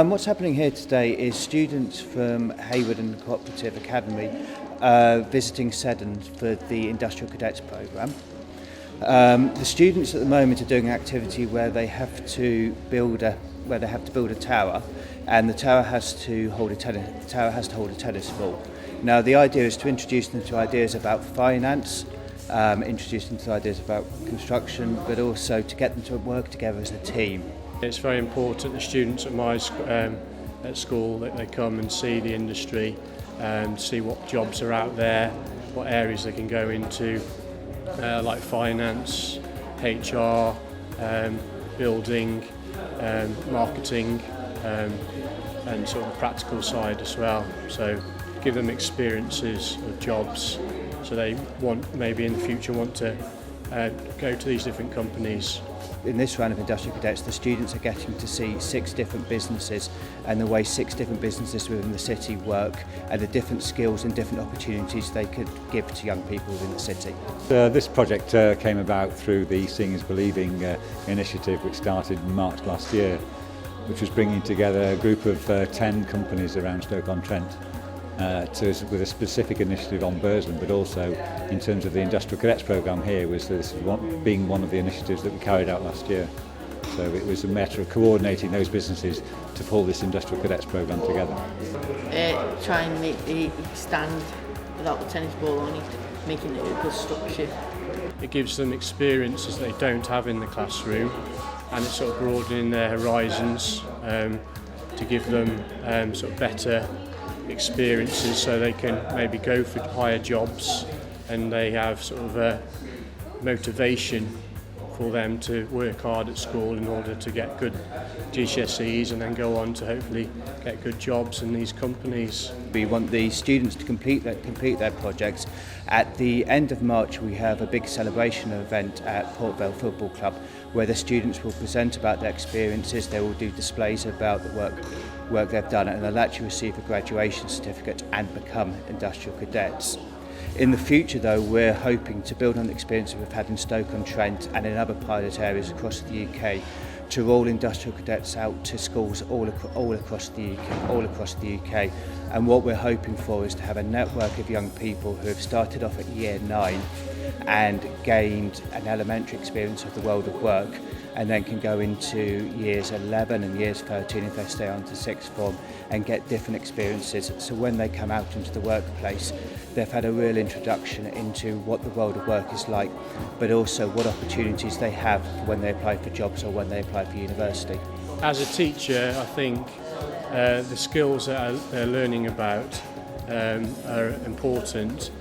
What's happening here today is students from Hayward and Cooperative Academy visiting Seddon for the Industrial Cadets Programme. The students at the moment are doing an activity where they have to build a tower, and the tower has to hold a tennis ball. Now the idea is to introduce them to ideas about finance, introduce them to ideas about construction, but also to get them to work together as a team. It's very important the students at my at school that they come and see the industry and see what jobs are out there, what areas they can go into, like finance, HR, building, marketing, and sort of the practical side as well. So give them experiences of jobs, so they maybe in the future want to go to these different companies. In this round of Industrial Cadets, the students are getting to see 6 different businesses and the way 6 different businesses within the city work, and the different skills and different opportunities they could give to young people within the city. This project came about through the Seeing is Believing initiative, which started in March last year, which was bringing together a group of 10 companies around Stoke-on-Trent with a specific initiative on Burslem, but also in terms of the Industrial Cadets Programme here, being one of the initiatives that we carried out last year. So it was a matter of coordinating those businesses to pull this Industrial Cadets Programme together. Try and make the stand without the tennis ball on it, making it a good structure. It gives them experiences they don't have in the classroom, and it's sort of broadening their horizons to give them sort of better experiences, so they can maybe go for higher jobs, and they have sort of a motivation for them to work hard at school in order to get good GCSEs and then go on to hopefully get good jobs in these companies. We want the students to complete their projects. At the end of March we have a big celebration event at Port Vale Football Club where the students will present about their experiences, they will do displays about the work they've done, and they'll actually receive a graduation certificate and become industrial cadets. In the future though, we're hoping to build on the experience we've had in Stoke-on-Trent and in other pilot areas across the UK to roll industrial cadets out to schools all across the UK. And what we're hoping for is to have a network of young people who have started off at year 9 and gained an elementary experience of the world of work, and then can go into years 11 and years 13 if they stay on to sixth form and get different experiences. So when they come out into the workplace, they've had a real introduction into what the world of work is like, but also what opportunities they have when they apply for jobs or when they apply for university. As a teacher, I think the skills that they're learning about are important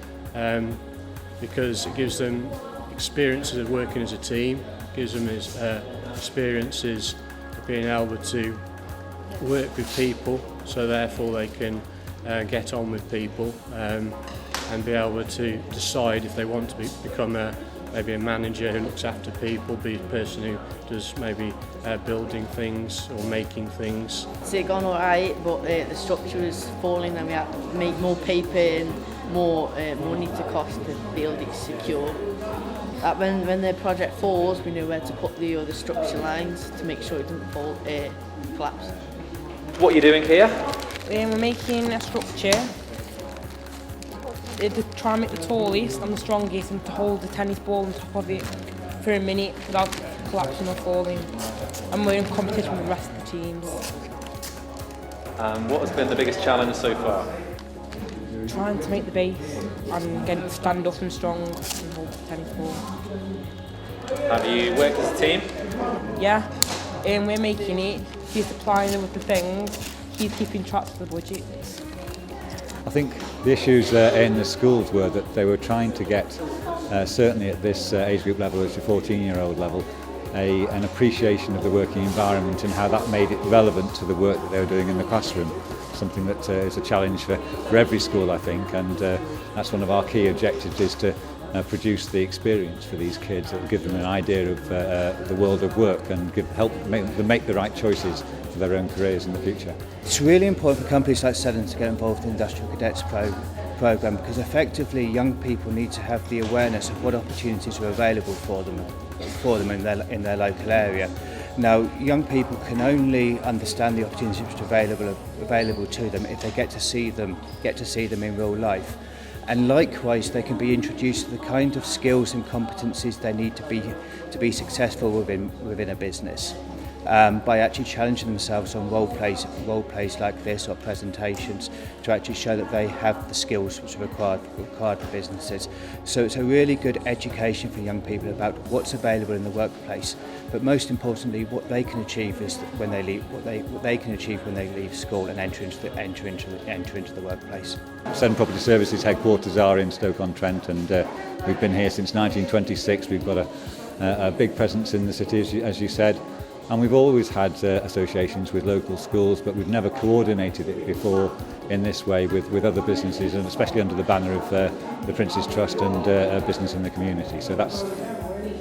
because it gives them experiences of working as a team, gives them experiences of being able to work with people, so therefore they can get on with people and be able to decide if they want to become maybe a manager who looks after people, be a person who does maybe building things or making things. It's gone alright, but the structure is falling and we have to make more paper and more money to cost to build it secure. That when the project falls, we know where to put the other structure lines to make sure it doesn't fall, collapse. What are you doing here? We're making a structure to try and make the tallest and the strongest, and to hold the tennis ball on top of it for a minute without collapsing or falling. And we're in competition with the rest of the teams. What has been the biggest challenge so far? Trying to make the base and get it to stand up and strong and hold the tennis ball. Have you worked as a team? Yeah, and we're making it. He's supplying them with the things. He's keeping track of the budget. I think the issues in the schools were that they were trying to get, certainly at this age group level, it's a 14-year-old level, an appreciation of the working environment and how that made it relevant to the work that they were doing in the classroom. Something that is a challenge for every school, I think, and that's one of our key objectives, is to produce the experience for these kids that will give them an idea of the world of work and help them make the right choices for their own careers in the future. It's really important for companies like Seddon to get involved in the Industrial Cadets Programme, because effectively young people need to have the awareness of what opportunities are available for them in their local area. Now, young people can only understand the opportunities which are available to them if they get to see them in real life. And likewise, they can be introduced to the kind of skills and competencies they need to be successful within a business. By actually challenging themselves on role plays like this or presentations to actually show that they have the skills which are required for businesses. So it's a really good education for young people about what's available in the workplace, but most importantly, what they can achieve is when they leave, what they can achieve when they leave school and enter into the workplace. Seven Property Services headquarters are in Stoke-on-Trent, and we've been here since 1926. We've got a big presence in the city, as you said. And we've always had associations with local schools, but we've never coordinated it before in this way with other businesses, and especially under the banner of the Prince's Trust and business in the community. So that's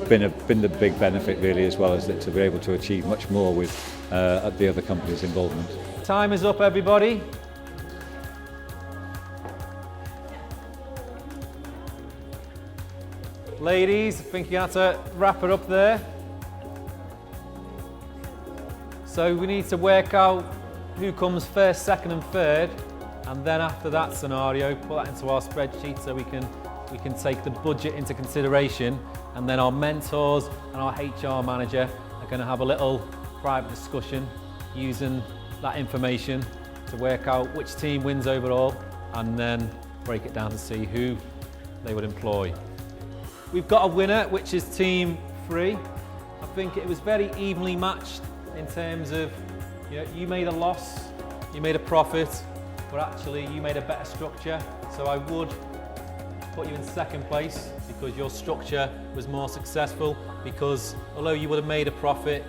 been the big benefit really, as well as to be able to achieve much more with the other companies' involvement. Time is up, everybody. Ladies, I think you have to wrap it up there. So we need to work out who comes first, second and third, and then after that scenario, put that into our spreadsheet so we can take the budget into consideration, and then our mentors and our HR manager are going to have a little private discussion using that information to work out which team wins overall, and then break it down to see who they would employ. We've got a winner, which is Team 3. I think it was very evenly matched in terms of, you made a loss, you made a profit, but actually you made a better structure. So I would put you in second place because your structure was more successful, because although you would have made a profit,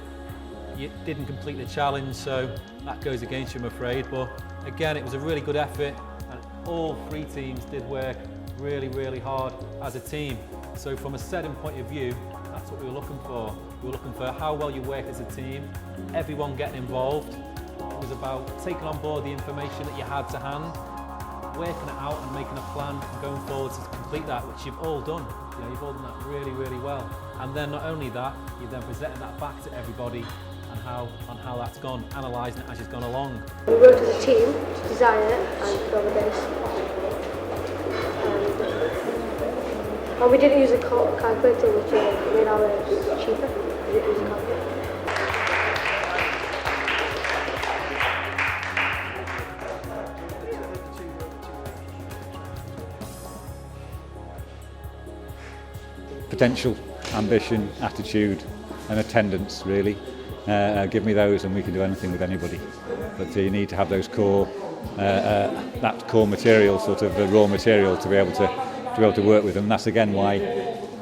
you didn't complete the challenge, so that goes against you, I'm afraid. But again, it was a really good effort, and all three teams did work really, really hard as a team. So from a setting point of view, that's what we were looking for. We were looking for how well you work as a team, everyone getting involved. It was about taking on board the information that you had to hand, working it out and making a plan and going forward to complete that, which you've all done. You've all done that really, really well. And then not only that, you've then presented that back to everybody and how that's gone, analysing it as you've gone along. We worked as a team to design it and go with this. And we didn't use a calculator, which made our cheaper. We didn't use a calculator. Potential, ambition, attitude and attendance really. Give me those and we can do anything with anybody. But you need to have those core, that core material, sort of raw material, to be able to work with them. And that's again why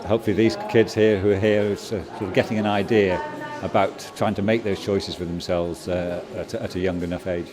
hopefully these kids here who are here are sort of getting an idea about trying to make those choices for themselves at a young enough age.